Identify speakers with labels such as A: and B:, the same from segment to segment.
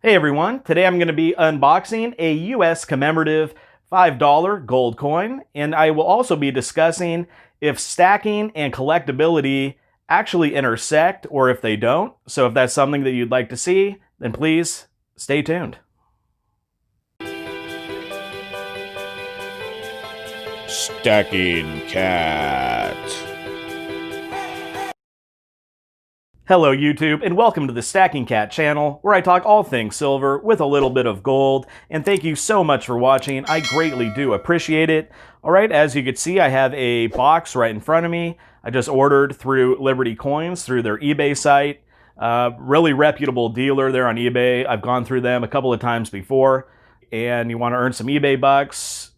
A: Hey everyone, today I'm going to be unboxing a US commemorative $5 gold coin, and I will also be discussing if stacking and collectability actually intersect or if they don't. So if that's something that you'd like to see, then please stay tuned.
B: Stacking Kat.
A: Hello YouTube, and welcome to the Stacking Kat channel, where I talk all things silver with a little bit of gold, and thank you so much for watching. I greatly do appreciate it. Alright, as you can see, I have a box right in front of me. I just ordered through Liberty Coins, through their eBay site. Really reputable dealer there on eBay. I've gone through them a couple of times before, and you want to earn some eBay bucks,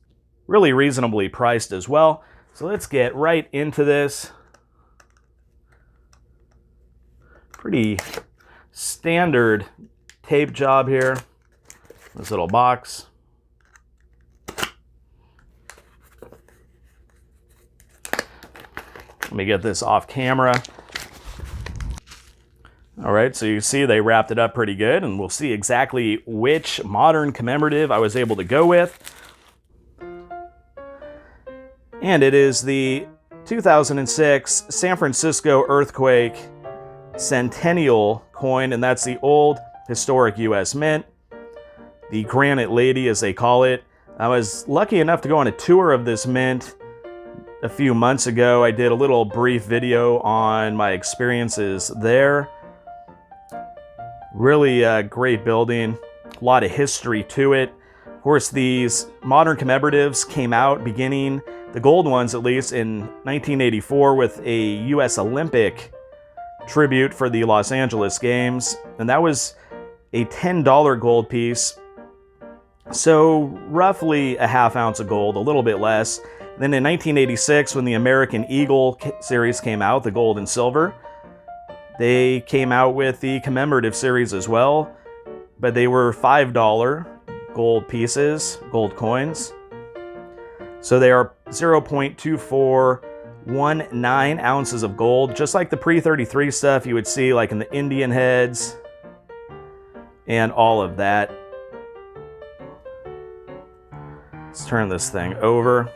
A: really reasonably priced as well. So let's get right into this. Pretty standard tape job here, this little box. Let me get this off camera. All right, so you see they wrapped it up pretty good, and we'll see exactly which modern commemorative I was able to go with. And it is the 2006 San Francisco earthquake centennial coin, and that's the old historic US Mint, the Granite Lady as they call it. I was lucky enough to go on a tour of this mint a few months ago. I did a little brief video on my experiences there. Really a great building, a lot of history to it. Of course, these modern commemoratives came out beginning, the gold ones at least, in 1984 with a US Olympic tribute for the Los Angeles Games, and that was a $10 gold piece, so roughly a half ounce of gold, a little bit less. Then in 1986, when the American Eagle series came out, the gold and silver, they came out with the commemorative series as well, but they were $5 gold pieces, gold coins. So they are 0.2419 ounces of gold, just like the pre-33 stuff you would see like in the Indian heads and all of that. Let's turn this thing over.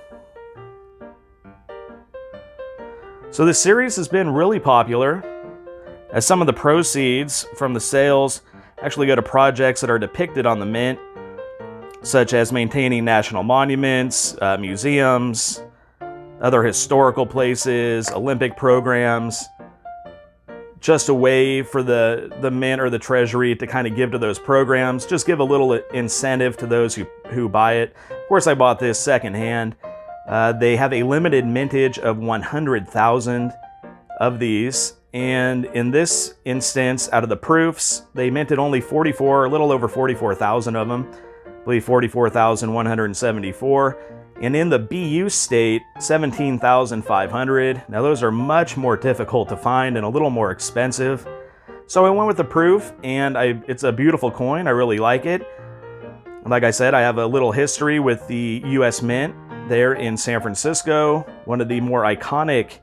A: So this series has been really popular, as some of the proceeds from the sales actually go to projects that are depicted on the mint, such as maintaining national monuments, museums, other historical places, Olympic programs, just a way for the mint or the treasury to kind of give to those programs, just give a little incentive to those who buy it. Of course, I bought this secondhand. They have a limited mintage of 100,000 of these, and in this instance, out of the proofs, they minted only a little over 44,000 of them. I believe 44,174. And in the BU state, 17,500. Now those are much more difficult to find and a little more expensive. So I went with the proof, and it's a beautiful coin. I really like it. Like I said, I have a little history with the US Mint there in San Francisco, one of the more iconic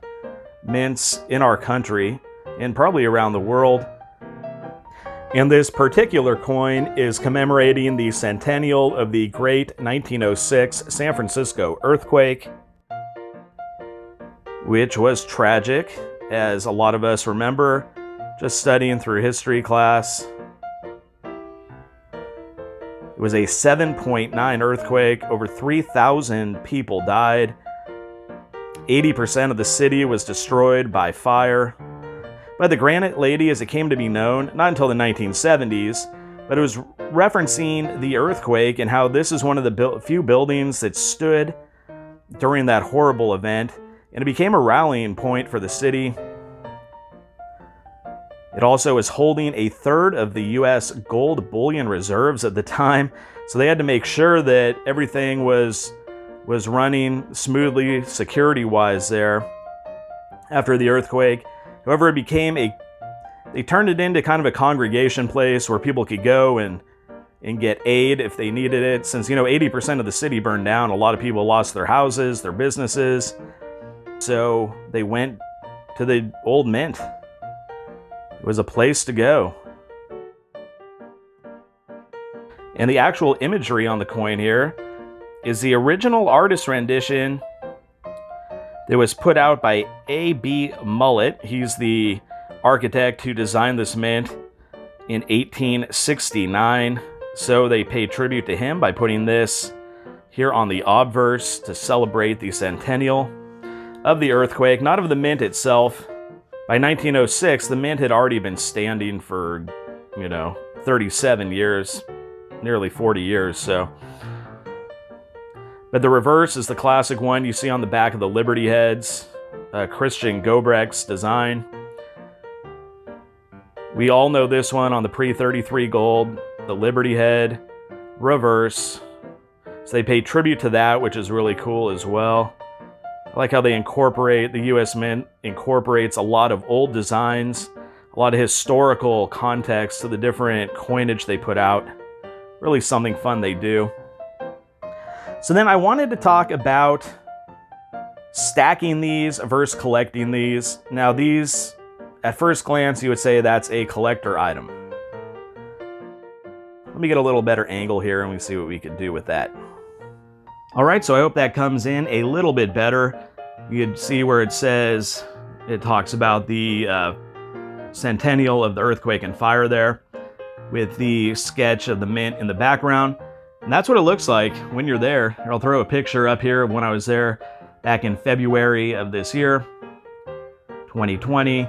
A: mints in our country and probably around the world. And this particular coin is commemorating the centennial of the great 1906 San Francisco earthquake, which was tragic, as a lot of us remember just studying through history class. It was a 7.9 earthquake. Over 3,000 people died. 80% of the city was destroyed by fire. But the Granite Lady, as it came to be known, not until the 1970s, but it was referencing the earthquake and how this is one of the few buildings that stood during that horrible event, and it became a rallying point for the city. It also was holding a third of the US gold bullion reserves at the time, so they had to make sure that everything was running smoothly security-wise there after the earthquake. However, they turned it into kind of a congregation place where people could go and get aid if they needed it. Since, 80% of the city burned down, a lot of people lost their houses, their businesses. So they went to the old mint. It was a place to go. And the actual imagery on the coin here is the original artist rendition that was put out by A.B. Mullet. He's the architect who designed this mint in 1869. So they paid tribute to him by putting this here on the obverse to celebrate the centennial of the earthquake, not of the mint itself. By 1906, the mint had already been standing for, 37 years, nearly 40 years, so. But the reverse is the classic one you see on the back of the Liberty heads, Christian Gobrecht's design. We all know this one on the pre-33 gold, the Liberty head, reverse. So they pay tribute to that, which is really cool as well. I like how they incorporate, the US Mint incorporates a lot of old designs, a lot of historical context to the different coinage they put out. Really something fun they do. So then I wanted to talk about stacking these versus collecting these. Now these, at first glance, you would say that's a collector item. Let me get a little better angle here and we see what we can do with that. All right, so I hope that comes in a little bit better. You can see where it says, it talks about the centennial of the earthquake and fire there with the sketch of the mint in the background. And that's what it looks like when you're there. I'll throw a picture up here of when I was there back in February of this year, 2020.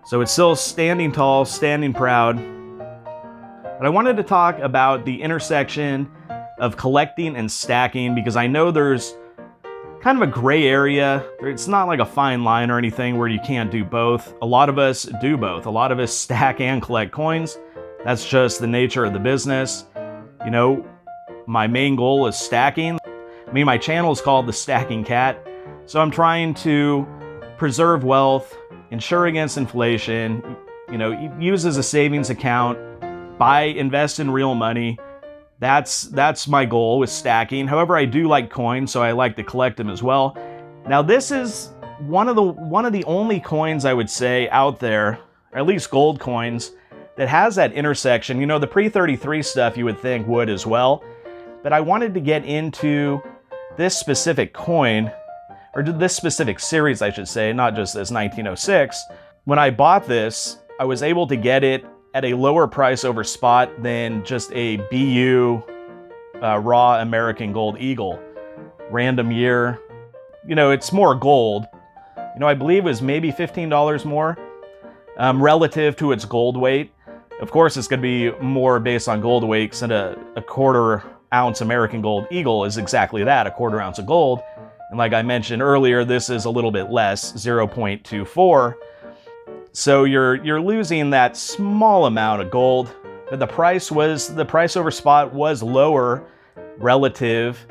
A: So it's still standing tall, standing proud. But I wanted to talk about the intersection of collecting and stacking because I know there's kind of a gray area. It's not like a fine line or anything where you can't do both. A lot of us do both. A lot of us stack and collect coins. That's just the nature of the business. My main goal is stacking. My channel is called The Stacking Kat. So I'm trying to preserve wealth, insure against inflation, use as a savings account, invest in real money. That's my goal with stacking. However, I do like coins, so I like to collect them as well. Now, this is one of the only coins I would say out there, or at least gold coins, that has that intersection. The pre-33 stuff you would think would as well, but I wanted to get into this specific coin, or this specific series, I should say, not just this 1906. When I bought this, I was able to get it at a lower price over spot than just a BU raw American Gold Eagle. Random year. It's more gold. I believe it was maybe $15 more relative to its gold weight. Of course, it's going to be more based on gold weight, since a quarter ounce American Gold Eagle is exactly that, a quarter ounce of gold. And like I mentioned earlier, this is a little bit less, 0.24. So you're losing that small amount of gold, but the price over spot was lower relative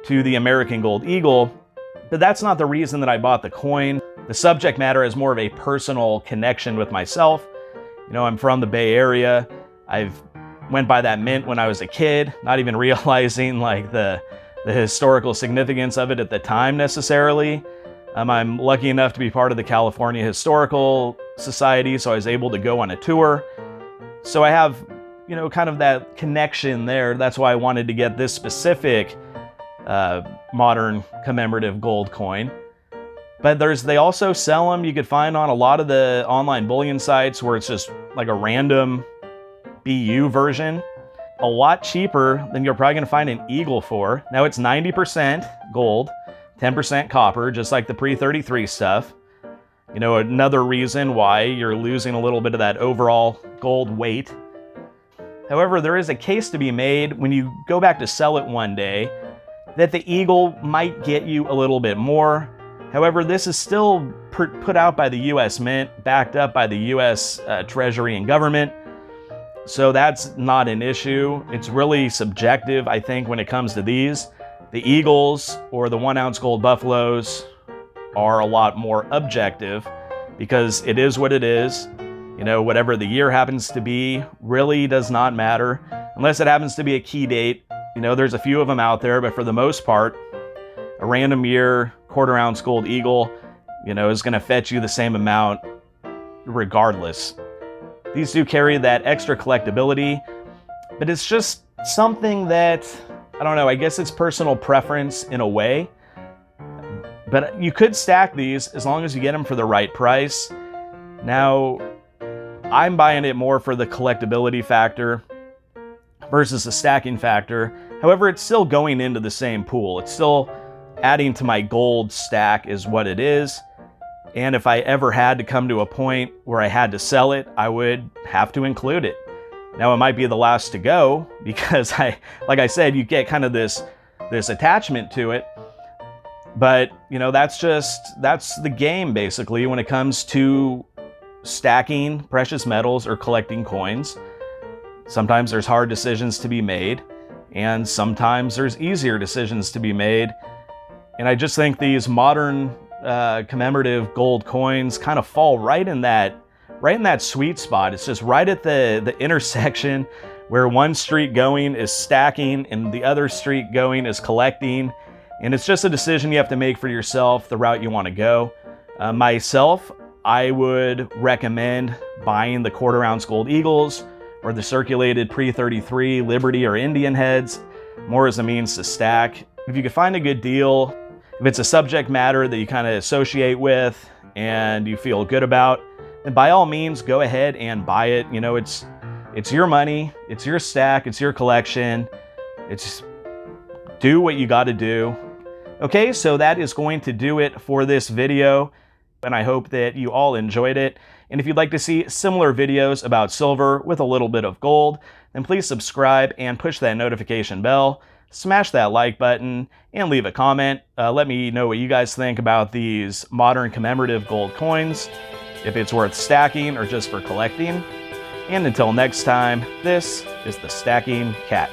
A: to the American Gold Eagle. But that's not the reason that I bought the coin. The subject matter is more of a personal connection with myself. I'm from the Bay Area. I've went by that mint when I was a kid, not even realizing like the historical significance of it at the time necessarily. I'm lucky enough to be part of the California Historical Society, so I was able to go on a tour. So I have, kind of that connection there. That's why I wanted to get this specific modern commemorative gold coin. But they also sell them, you could find on a lot of the online bullion sites where it's just like a random BU version. A lot cheaper than you're probably going to find an Eagle for. Now it's 90% gold, 10% copper, just like the pre-33 stuff. Another reason why you're losing a little bit of that overall gold weight. However, there is a case to be made when you go back to sell it one day that the Eagle might get you a little bit more. However, this is still put out by the US Mint, backed up by the US Treasury and government. So that's not an issue. It's really subjective, I think, when it comes to these. The Eagles or the 1 ounce gold buffaloes are a lot more objective because it is what it is. Whatever the year happens to be really does not matter unless it happens to be a key date. There's a few of them out there, but for the most part, a random year, quarter ounce gold Eagle, is going to fetch you the same amount regardless. These do carry that extra collectability, but it's just something that, I don't know, I guess it's personal preference in a way. But you could stack these as long as you get them for the right price. Now, I'm buying it more for the collectability factor versus the stacking factor. However, it's still going into the same pool. It's still adding to my gold stack is what it is. And if I ever had to come to a point where I had to sell it, I would have to include it. Now, it might be the last to go because like I said, you get kind of this attachment to it. But, you know, that's the game basically when it comes to stacking precious metals or collecting coins. Sometimes there's hard decisions to be made, and sometimes there's easier decisions to be made. And I just think these modern commemorative gold coins kind of fall right in that sweet spot. It's just right at the intersection where one street going is stacking and the other street going is collecting. And it's just a decision you have to make for yourself, the route you want to go. Myself, I would recommend buying the quarter-ounce gold eagles or the circulated pre-33 Liberty or Indian heads, more as a means to stack. If you can find a good deal, if it's a subject matter that you kind of associate with and you feel good about, then by all means, go ahead and buy it. You know, it's your money, it's your stack, it's your collection. It's do what you got to do. Okay, so that is going to do it for this video, and I hope that you all enjoyed it. And if you'd like to see similar videos about silver with a little bit of gold, then please subscribe and push that notification bell, smash that like button, and leave a comment. Let me know what you guys think about these modern commemorative gold coins, if it's worth stacking or just for collecting. And until next time, this is the Stacking Cat.